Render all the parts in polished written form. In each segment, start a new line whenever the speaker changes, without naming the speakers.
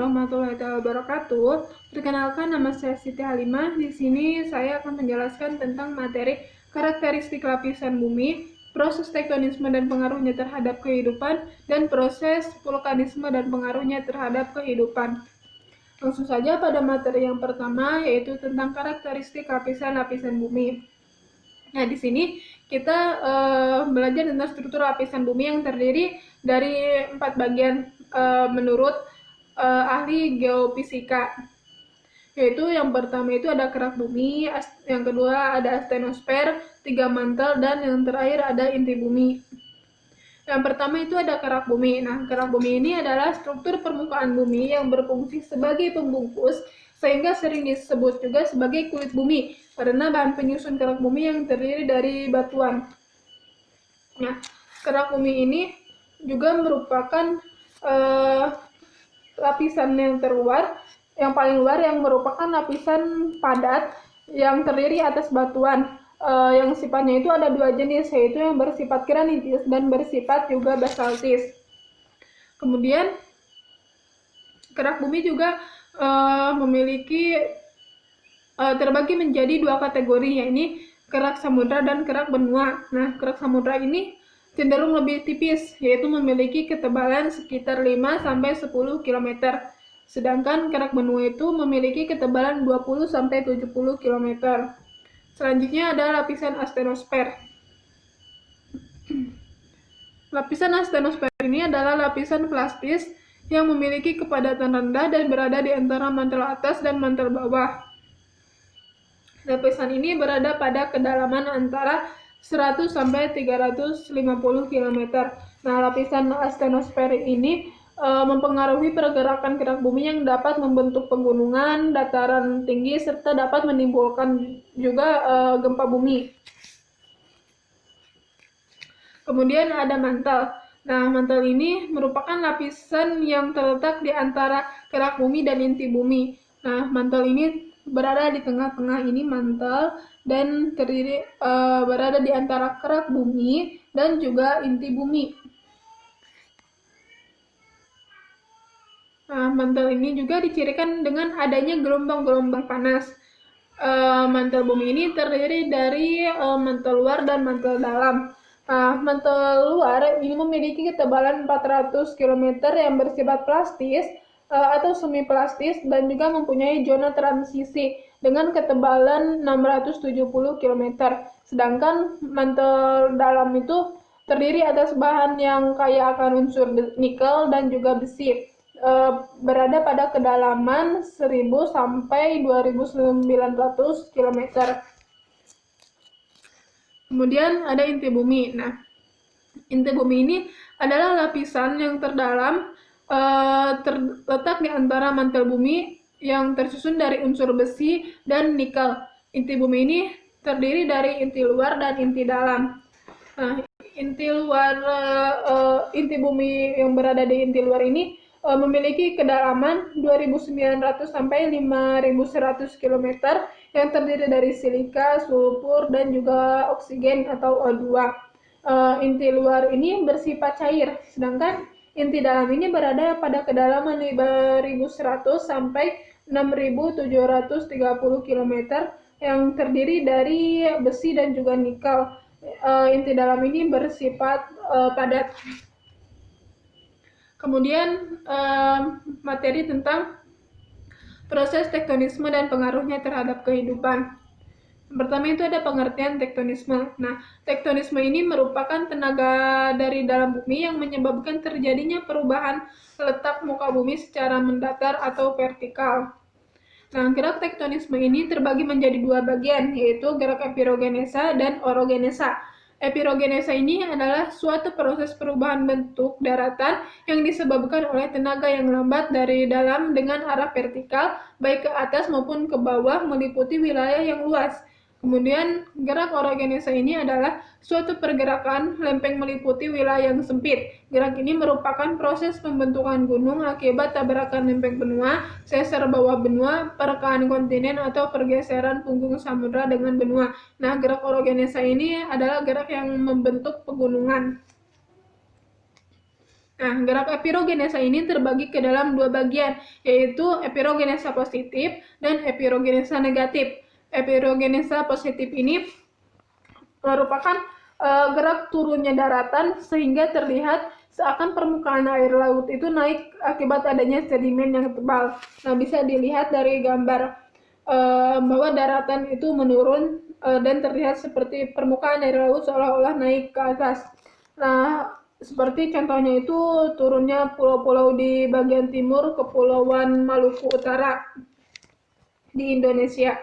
warahmatullahi wabarakatuh. Perkenalkan, nama saya Siti Halimah. Di sini saya akan menjelaskan tentang materi karakteristik lapisan bumi, proses tektonisme dan pengaruhnya terhadap kehidupan, dan proses vulkanisme dan pengaruhnya terhadap kehidupan. Langsung saja pada materi yang pertama, yaitu tentang karakteristik lapisan-lapisan bumi. Nah, di sini kita belajar tentang struktur lapisan bumi yang terdiri dari 4 bagian menurut ahli geofisika. Yaitu yang pertama itu ada kerak bumi, yang kedua ada astenosfer, 3 mantel, dan yang terakhir ada inti bumi. Yang pertama itu ada kerak bumi. Nah, kerak bumi ini adalah struktur permukaan bumi yang berfungsi sebagai pembungkus, sehingga sering disebut juga sebagai kulit bumi, karena bahan penyusun kerak bumi yang terdiri dari batuan. Nah, kerak bumi ini juga merupakan lapisan yang paling luar, yang merupakan lapisan padat yang terdiri atas batuan. Yang sifatnya itu ada 2 jenis, yaitu yang bersifat granitis dan bersifat juga basaltis. Kemudian kerak bumi juga memiliki terbagi menjadi 2 kategori, yaitu kerak samudra dan kerak benua. Nah, kerak samudra ini cenderung lebih tipis, yaitu memiliki ketebalan sekitar 5-10 km. Sedangkan kerak benua itu memiliki ketebalan 20-70 km. Selanjutnya ada lapisan astenosfer. Lapisan astenosfer ini adalah lapisan plastis yang memiliki kepadatan rendah dan berada di antara mantel atas dan mantel bawah. Lapisan ini berada pada kedalaman antara 100-350 km. Nah, lapisan astenosfer ini mempengaruhi pergerakan kerak bumi yang dapat membentuk pegunungan, dataran tinggi, serta dapat menimbulkan juga gempa bumi. Kemudian ada mantel. Nah, mantel ini merupakan lapisan yang terletak di antara kerak bumi dan inti bumi. Nah, mantel ini berada di tengah-tengah ini mantel dan terdiri berada di antara kerak bumi dan juga inti bumi. Nah, mantel ini juga dicirikan dengan adanya gelombang-gelombang panas. Mantel bumi ini terdiri dari mantel luar dan mantel dalam. Nah, mantel luar ini memiliki ketebalan 400 km yang bersifat plastis atau semi plastis dan juga mempunyai zona transisi dengan ketebalan 670 km. Sedangkan mantel dalam itu terdiri atas bahan yang kaya akan unsur nikel dan juga besi. Berada pada kedalaman 1000 sampai 2900 km. Kemudian ada inti bumi. Nah, inti bumi ini adalah lapisan yang terdalam terletak di antara mantel bumi yang tersusun dari unsur besi dan nikel. Inti bumi ini terdiri dari inti luar dan inti dalam. Nah, inti bumi yang berada di inti luar ini memiliki kedalaman 2.900 sampai 5.100 km yang terdiri dari silika, sulfur, dan juga oksigen atau O2. Inti luar ini bersifat cair, sedangkan inti dalam ini berada pada kedalaman 5.100 sampai 6.730 km yang terdiri dari besi dan juga nikel. Inti dalam ini bersifat padat. Kemudian materi tentang proses tektonisme dan pengaruhnya terhadap kehidupan. Pertama itu ada pengertian tektonisme. Nah, tektonisme ini merupakan tenaga dari dalam bumi yang menyebabkan terjadinya perubahan letak muka bumi secara mendatar atau vertikal. Nah, gerak tektonisme ini terbagi menjadi 2 bagian, yaitu gerak epirogenesa dan orogenesa. Epirogenesa ini adalah suatu proses perubahan bentuk daratan yang disebabkan oleh tenaga yang lambat dari dalam dengan arah vertikal, baik ke atas maupun ke bawah, meliputi wilayah yang luas. Kemudian, gerak orogenesa ini adalah suatu pergerakan lempeng meliputi wilayah yang sempit. Gerak ini merupakan proses pembentukan gunung akibat tabrakan lempeng benua, sesar bawah benua, perekahan kontinen, atau pergeseran punggung samudra dengan benua. Nah, gerak orogenesa ini adalah gerak yang membentuk pegunungan. Nah, gerak epirogenesa ini terbagi ke dalam dua bagian, yaitu epirogenesa positif dan epirogenesa negatif. Epirogenesa positif ini merupakan gerak turunnya daratan sehingga terlihat seakan permukaan air laut itu naik akibat adanya sedimen yang tebal. Nah, bisa dilihat dari gambar bahwa daratan itu menurun dan terlihat seperti permukaan air laut seolah-olah naik ke atas. Nah, seperti contohnya itu turunnya pulau-pulau di bagian timur Kepulauan Maluku Utara di Indonesia.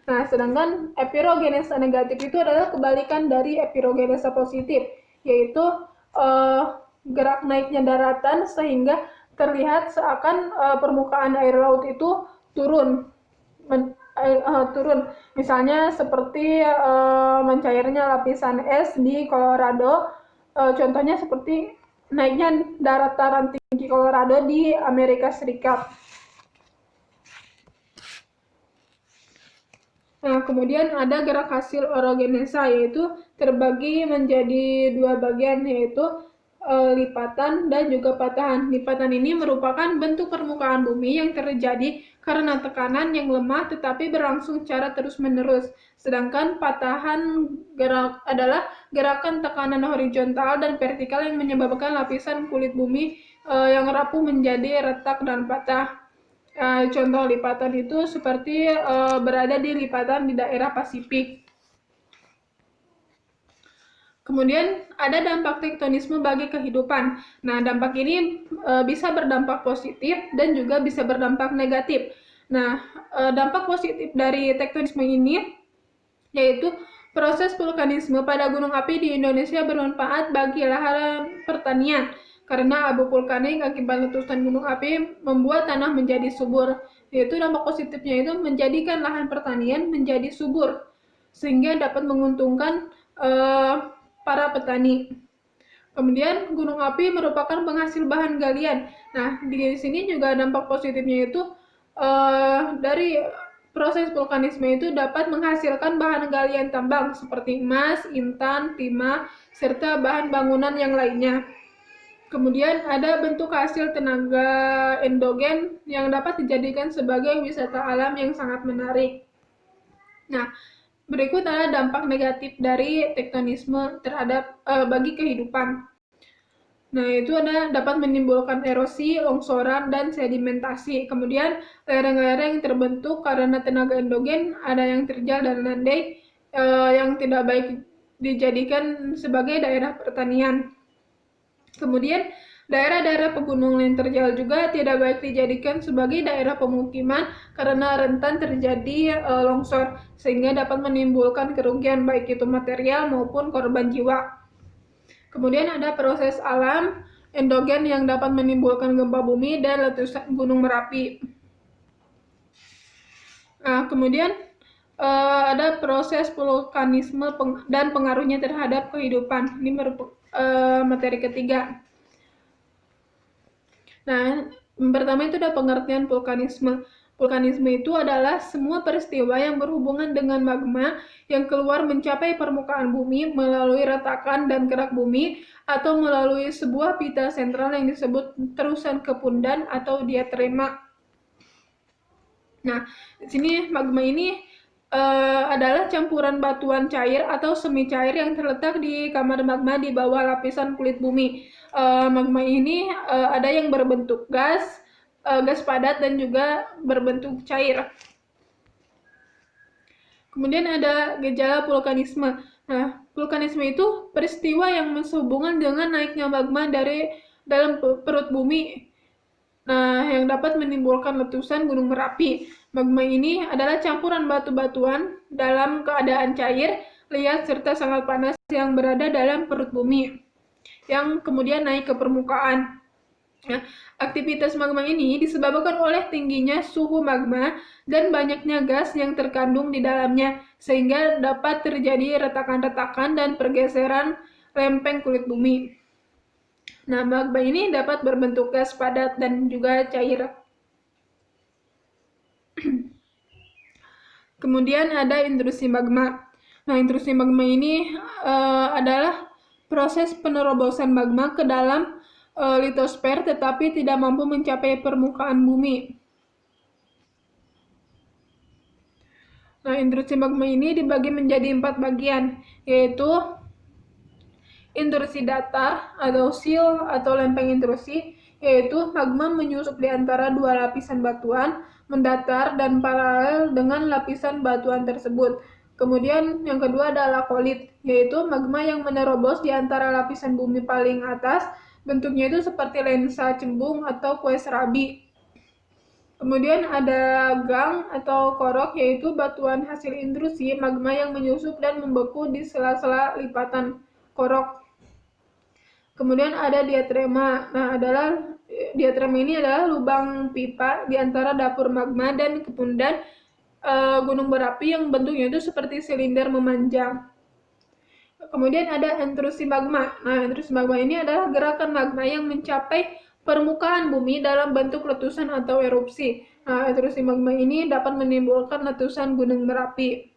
Nah, sedangkan epirogenesa negatif itu adalah kebalikan dari epirogenesa positif, yaitu gerak naiknya daratan sehingga terlihat seakan permukaan air laut itu turun. Turun, misalnya seperti mencairnya lapisan es di Colorado. Contohnya seperti naiknya dataran tinggi Colorado di Amerika Serikat. Nah, kemudian ada gerak hasil orogenesa, yaitu terbagi menjadi dua bagian, yaitu lipatan dan juga patahan. Lipatan ini merupakan bentuk permukaan bumi yang terjadi karena tekanan yang lemah tetapi berlangsung secara terus-menerus. Sedangkan patahan gerak adalah gerakan tekanan horizontal dan vertikal yang menyebabkan lapisan kulit bumi yang rapuh menjadi retak dan patah. Contoh lipatan itu seperti berada di lipatan di daerah Pasifik. Kemudian ada dampak tektonisme bagi kehidupan. Nah, dampak ini bisa berdampak positif dan juga bisa berdampak negatif. Nah, dampak positif dari tektonisme ini yaitu proses vulkanisme pada gunung api di Indonesia bermanfaat bagi lahan pertanian karena abu vulkanik akibat letusan gunung api membuat tanah menjadi subur. Yaitu dampak positifnya itu menjadikan lahan pertanian menjadi subur sehingga dapat menguntungkan para petani. Kemudian gunung api merupakan penghasil bahan galian. Nah, di sini juga dampak positifnya itu dari proses vulkanisme itu dapat menghasilkan bahan galian tambang seperti emas, intan, timah, serta bahan bangunan yang lainnya. Kemudian ada bentuk hasil tenaga endogen yang dapat dijadikan sebagai wisata alam yang sangat menarik. Nah, berikut adalah dampak negatif dari tektonisme terhadap bagi kehidupan. Nah, itu dapat menimbulkan erosi, longsoran, dan sedimentasi. Kemudian, lereng-lereng yang terbentuk karena tenaga endogen, ada yang terjal dan landai, yang tidak baik dijadikan sebagai daerah pertanian. Kemudian, daerah-daerah pegunungan yang terjal juga tidak baik dijadikan sebagai daerah pemukiman karena rentan terjadi longsor, sehingga dapat menimbulkan kerugian baik itu material maupun korban jiwa. Kemudian ada proses alam endogen yang dapat menimbulkan gempa bumi dan letusan gunung Merapi. Nah, kemudian ada proses vulkanisme dan pengaruhnya terhadap kehidupan. Ini merupakan materi ketiga. Nah, yang pertama itu ada pengertian vulkanisme. Vulkanisme itu adalah semua peristiwa yang berhubungan dengan magma yang keluar mencapai permukaan bumi melalui retakan dan kerak bumi atau melalui sebuah pita sentral yang disebut terusan kepundan atau diatrema. Nah, di sini magma ini adalah campuran batuan cair atau semi cair yang terletak di kamar magma di bawah lapisan kulit bumi. Magma ini ada yang berbentuk gas, gas padat, dan juga berbentuk cair. Kemudian ada gejala vulkanisme. Nah, vulkanisme itu peristiwa yang sehubungan dengan naiknya magma dari dalam perut bumi. Nah, yang dapat menimbulkan letusan gunung Merapi. Magma ini adalah campuran batu-batuan dalam keadaan cair, liat, serta sangat panas yang berada dalam perut bumi, yang kemudian naik ke permukaan. Nah, aktivitas magma ini disebabkan oleh tingginya suhu magma dan banyaknya gas yang terkandung di dalamnya, sehingga dapat terjadi retakan-retakan dan pergeseran lempeng kulit bumi. Nah, magma ini dapat berbentuk gas padat dan juga cair. Kemudian ada intrusi magma. Nah, intrusi magma ini adalah proses penerobosan magma ke dalam litosfer tetapi tidak mampu mencapai permukaan bumi. Nah, intrusi magma ini dibagi menjadi 4 bagian, yaitu intrusi datar atau sill atau lempeng intrusi, yaitu magma menyusup di antara dua lapisan batuan, mendatar dan paralel dengan lapisan batuan tersebut. Kemudian yang kedua adalah kolit, yaitu magma yang menerobos di antara lapisan bumi paling atas, bentuknya itu seperti lensa cembung atau kue serabi. Kemudian ada gang atau korok, yaitu batuan hasil intrusi magma yang menyusup dan membeku di sela-sela lipatan korok. Kemudian ada diatrema. Nah, diatrema ini adalah lubang pipa di antara dapur magma dan kepundan gunung berapi yang bentuknya itu seperti silinder memanjang. Kemudian ada intrusi magma. Nah, intrusi magma ini adalah gerakan magma yang mencapai permukaan bumi dalam bentuk letusan atau erupsi. Nah, intrusi magma ini dapat menimbulkan letusan gunung berapi.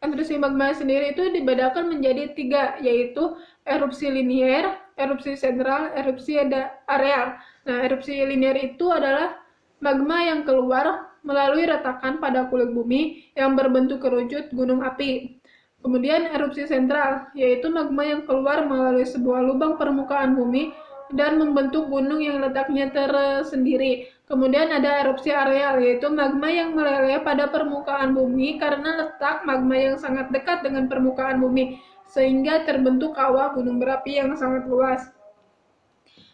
Intrusi magma sendiri itu dibedakan menjadi 3, yaitu erupsi linier, erupsi sentral, erupsi areal. Nah, erupsi linier itu adalah magma yang keluar melalui retakan pada kulit bumi yang berbentuk kerucut gunung api. Kemudian erupsi sentral, yaitu magma yang keluar melalui sebuah lubang permukaan bumi dan membentuk gunung yang letaknya tersendiri. Kemudian ada erupsi areal, yaitu magma yang meleleh pada permukaan bumi karena letak magma yang sangat dekat dengan permukaan bumi, sehingga terbentuk kawah gunung berapi yang sangat luas.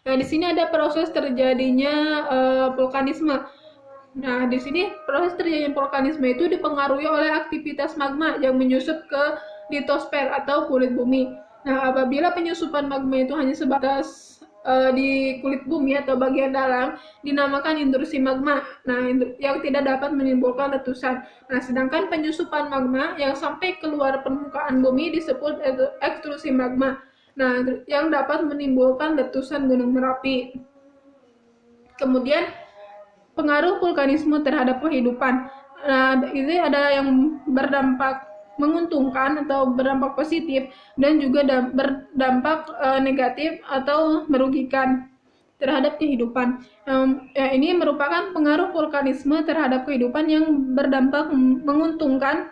Nah, di sini ada proses terjadinya vulkanisme. Nah, di sini proses terjadinya vulkanisme itu dipengaruhi oleh aktivitas magma yang menyusup ke litosfer atau kulit bumi. Nah, apabila penyusupan magma itu hanya sebatas di kulit bumi atau bagian dalam, dinamakan intrusi magma. Nah, yang tidak dapat menimbulkan letusan. Nah, sedangkan penyusupan magma yang sampai keluar permukaan bumi disebut ekstrusi magma. Nah, yang dapat menimbulkan letusan gunung Merapi. Kemudian pengaruh vulkanisme terhadap kehidupan. Nah, ini ada yang berdampak menguntungkan atau berdampak positif dan juga berdampak negatif atau merugikan terhadap kehidupan. Ini merupakan pengaruh vulkanisme terhadap kehidupan yang berdampak menguntungkan,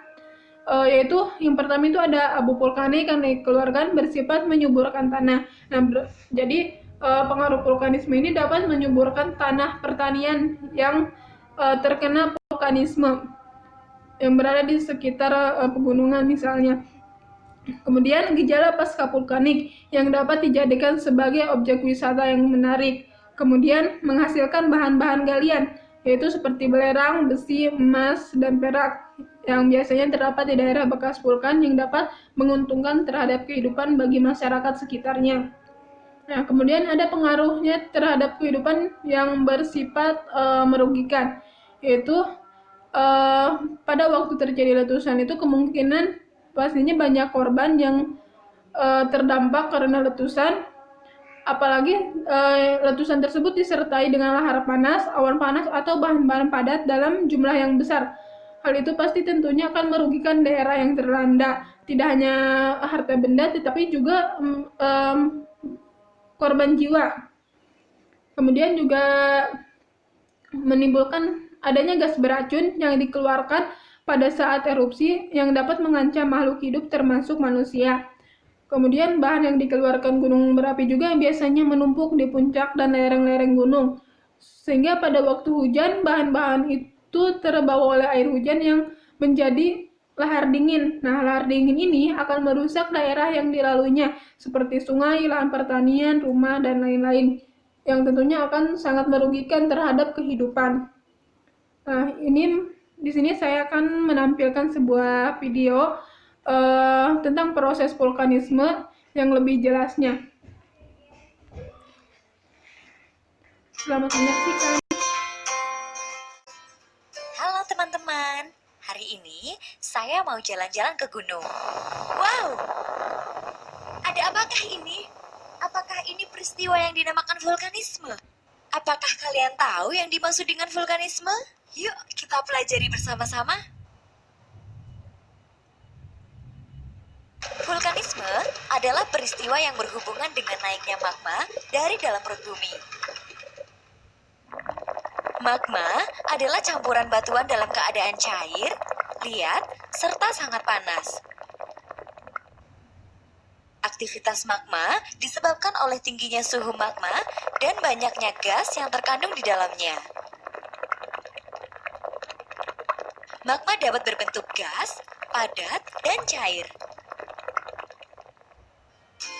yaitu yang pertama itu ada abu vulkanik yang dikeluarkan bersifat menyuburkan tanah. Nah, jadi pengaruh vulkanisme ini dapat menyuburkan tanah pertanian yang terkena vulkanisme yang berada di sekitar pegunungan misalnya. Kemudian gejala pasca vulkanik yang dapat dijadikan sebagai objek wisata yang menarik. Kemudian menghasilkan bahan-bahan galian, yaitu seperti belerang, besi, emas, dan perak yang biasanya terdapat di daerah bekas vulkan yang dapat menguntungkan terhadap kehidupan bagi masyarakat sekitarnya. Nah, kemudian ada pengaruhnya terhadap kehidupan yang bersifat merugikan, yaitu pada waktu terjadi letusan itu kemungkinan pastinya banyak korban yang terdampak karena letusan, apalagi letusan tersebut disertai dengan lahar panas, awan panas, atau bahan-bahan padat dalam jumlah yang besar. Hal itu pasti tentunya akan merugikan daerah yang terlanda, tidak hanya harta benda tetapi juga korban jiwa. Kemudian juga menimbulkan adanya gas beracun yang dikeluarkan pada saat erupsi yang dapat mengancam makhluk hidup termasuk manusia. Kemudian bahan yang dikeluarkan gunung berapi juga biasanya menumpuk di puncak dan lereng-lereng gunung, sehingga pada waktu hujan bahan-bahan itu terbawa oleh air hujan yang menjadi lahar dingin. Nah, lahar dingin ini akan merusak daerah yang dilaluinya seperti sungai, lahan pertanian, rumah, dan lain-lain, yang tentunya akan sangat merugikan terhadap kehidupan. Nah, di sini saya akan menampilkan sebuah video tentang proses vulkanisme yang lebih jelasnya. Selamat menyaksikan.
Halo teman-teman, hari ini saya mau jalan-jalan ke gunung. Wow, ada apakah ini? Apakah ini peristiwa yang dinamakan vulkanisme? Apakah kalian tahu yang dimaksud dengan vulkanisme? Yuk kita pelajari bersama-sama. Vulkanisme adalah adalah peristiwa yang berhubungan dengan naiknya magma dari dalam perut bumi. Magma adalah campuran batuan dalam keadaan cair, liat, serta sangat panas. Aktivitas magma disebabkan oleh tingginya suhu magma dan banyaknya gas yang terkandung di dalamnya. Magma dapat berbentuk gas, padat, dan cair.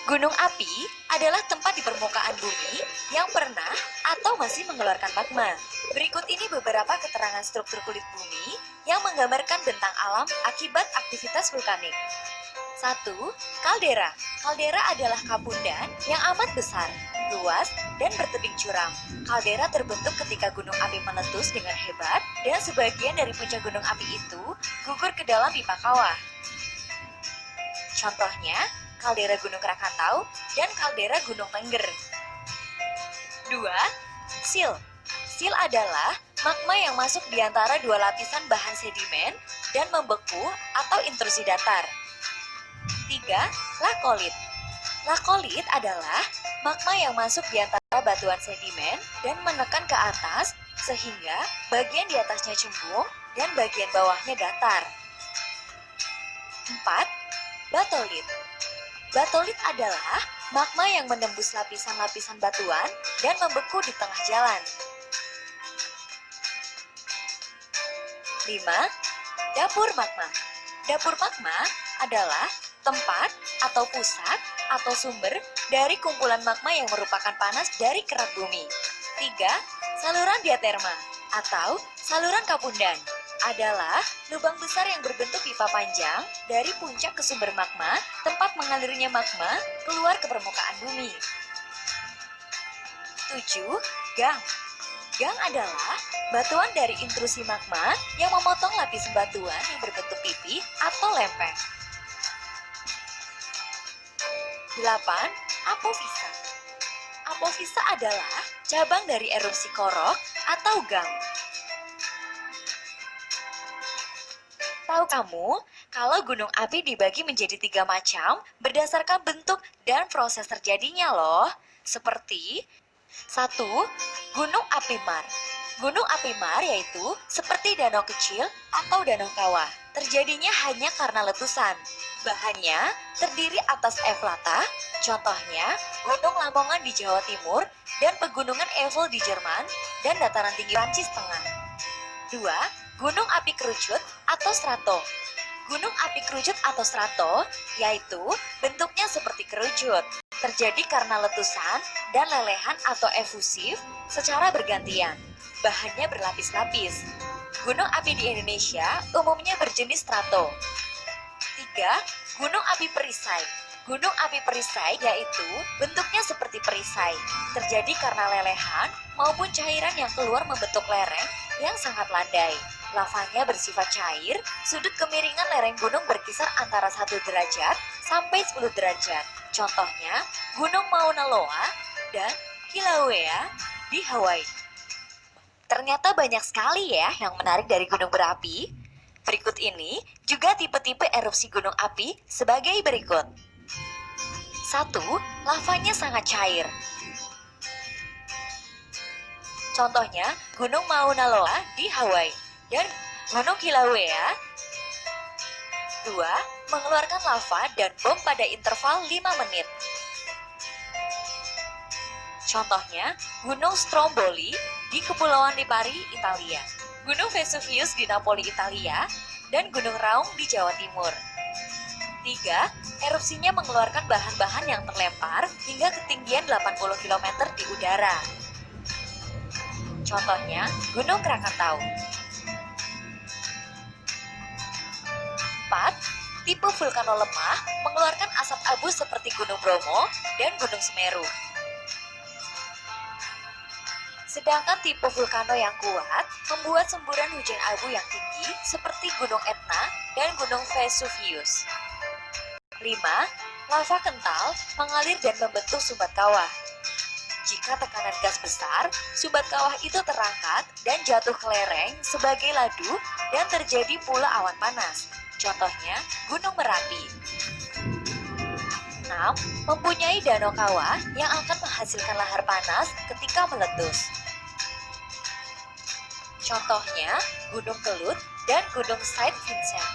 Gunung api adalah tempat di permukaan bumi yang pernah atau masih mengeluarkan magma. Berikut ini beberapa keterangan struktur kulit bumi yang menggambarkan bentang alam akibat aktivitas vulkanik. 1. Kaldera. Kaldera adalah kapundan yang amat besar, luas, dan bertebing curam. Kaldera terbentuk ketika gunung api meletus dengan hebat dan sebagian dari puncak gunung api itu gugur ke dalam pipa kawah. Contohnya, kaldera Gunung Krakatau dan kaldera Gunung Tengger. 2. Sil. Sil adalah magma yang masuk di antara dua lapisan bahan sedimen dan membeku atau intrusi datar. 3. Lakolit. Lakolit adalah magma yang masuk di antara batuan sedimen dan menekan ke atas sehingga bagian di atasnya cembung dan bagian bawahnya datar. 4. Batolit. Batolit adalah magma yang menembus lapisan-lapisan batuan dan membeku di tengah jalan. 5. Dapur magma. Dapur magma adalah tempat atau pusat atau sumber dari kumpulan magma yang merupakan panas dari kerak bumi. 3. Saluran diaterma atau saluran kapundan adalah lubang besar yang berbentuk pipa panjang dari puncak ke sumber magma, tempat mengalirnya magma keluar ke permukaan bumi. 7. Gang. Gang adalah batuan dari intrusi magma yang memotong lapisan batuan yang berbentuk pipi atau lempeng. 8. Apofisa. Apofisa adalah cabang dari erupsi korok atau gang. Tahu kamu kalau gunung api dibagi menjadi 3 macam berdasarkan bentuk dan proses terjadinya loh. Seperti 1. Gunung api mar. Gunung api mar yaitu seperti danau kecil atau danau kawah. Terjadinya hanya karena letusan. Bahannya terdiri atas eflata, contohnya Gunung Lamongan di Jawa Timur dan Pegunungan Eiffel di Jerman dan dataran tinggi Prancis Tengah. 2. Gunung api kerucut atau strato. Gunung api kerucut atau strato yaitu bentuknya seperti kerucut. Terjadi karena letusan dan lelehan atau efusif secara bergantian. Bahannya berlapis-lapis. Gunung api di Indonesia umumnya berjenis strato. 3. Gunung api perisai. Gunung api perisai yaitu bentuknya seperti perisai. Terjadi karena lelehan maupun cairan yang keluar membentuk lereng yang sangat landai. Lavanya bersifat cair, sudut kemiringan lereng gunung berkisar antara 1 derajat sampai 10 derajat. Contohnya, Gunung Mauna Loa dan Kilauea di Hawaii. Ternyata banyak sekali ya yang menarik dari gunung berapi. Berikut ini juga tipe-tipe erupsi gunung api sebagai berikut. 1. Lavanya sangat cair. Contohnya, Gunung Mauna Loa di Hawaii dan Gunung Kilauea. 2. Mengeluarkan lava dan bom pada interval 5 menit. Contohnya, Gunung Stromboli di Kepulauan Lipari, Italia. Gunung Vesuvius di Napoli, Italia, dan Gunung Raung di Jawa Timur. 3. Erupsinya mengeluarkan bahan-bahan yang terlempar hingga ketinggian 80 km di udara. Contohnya, Gunung Krakatau. 4. Tipe vulkano lemah mengeluarkan asap abu seperti Gunung Bromo dan Gunung Semeru. Sedangkan tipe vulkano yang kuat membuat semburan hujan abu yang tinggi seperti Gunung Etna dan Gunung Vesuvius. 5. Lava kental mengalir dan membentuk sumbat kawah. Jika tekanan gas besar, sumbat kawah itu terangkat dan jatuh ke lereng sebagai ladu dan terjadi pula awan panas. Contohnya Gunung Merapi. 6. Vietnam mempunyai danau kawah yang akan menghasilkan lahar panas ketika meletus. Contohnya, Gunung Kelut dan Gunung Saint Vincent.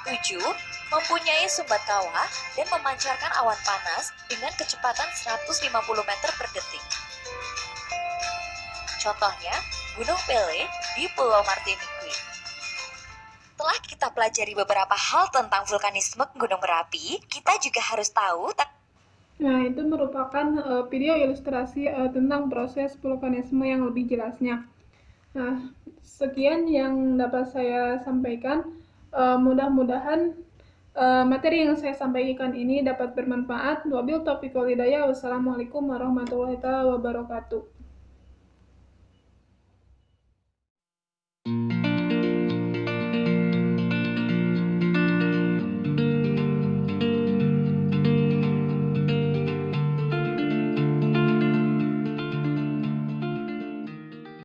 7. Mempunyai sumbat kawah dan memancarkan awan panas dengan kecepatan 150 meter per detik. Contohnya, Gunung Pele di Pulau Martinique. Setelah kita pelajari beberapa hal tentang vulkanisme gunung berapi, kita juga harus tahu
Nah, itu merupakan video ilustrasi tentang proses vulkanisme yang lebih jelasnya. Nah, sekian yang dapat saya sampaikan. Mudah-mudahan materi yang saya sampaikan ini dapat bermanfaat. Wabil taufiq wal hidayah. Wassalamualaikum warahmatullahi wabarakatuh.